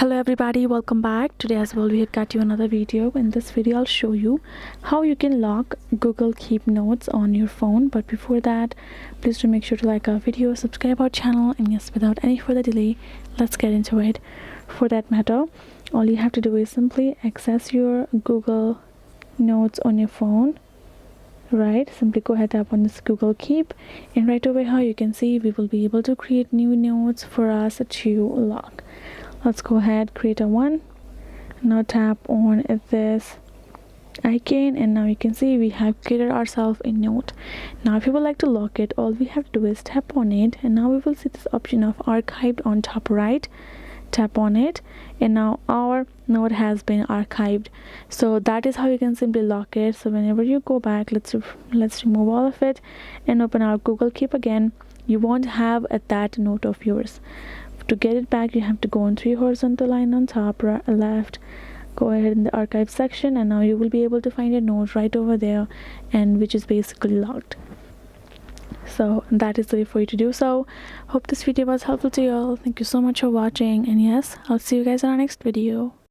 Hello everybody, welcome back. Today as well we have got you another video. In this video I'll show you how you can lock Google Keep notes on your phone. But before that, please do make sure to like our video, subscribe our channel, and yes, without any further delay, let's get into it. For that matter, all you have to do is simply access your Google Notes on your phone. Right, simply go ahead, tap on this Google Keep, and right over here you can see we will be able to create new notes for us to lock. Let's go ahead, create a one. Now tap on this icon, and now you can see we have created ourselves a note. Now if you would like to lock it, all we have to do is tap on it, and now we will see this option of archived on top right. Tap on it, and now our note has been archived. So that is how you can simply lock it. So whenever you go back, let's remove all of it and open our Google Keep again. You won't have that note of yours. To get it back, you have to go on three horizontal line on top, right, left, go ahead in the archive section, and now you will be able to find a note right over there, and which is basically locked. So that is the way for you to do so. Hope this video was helpful to you all. Thank you so much for watching, and yes, I'll see you guys in our next video.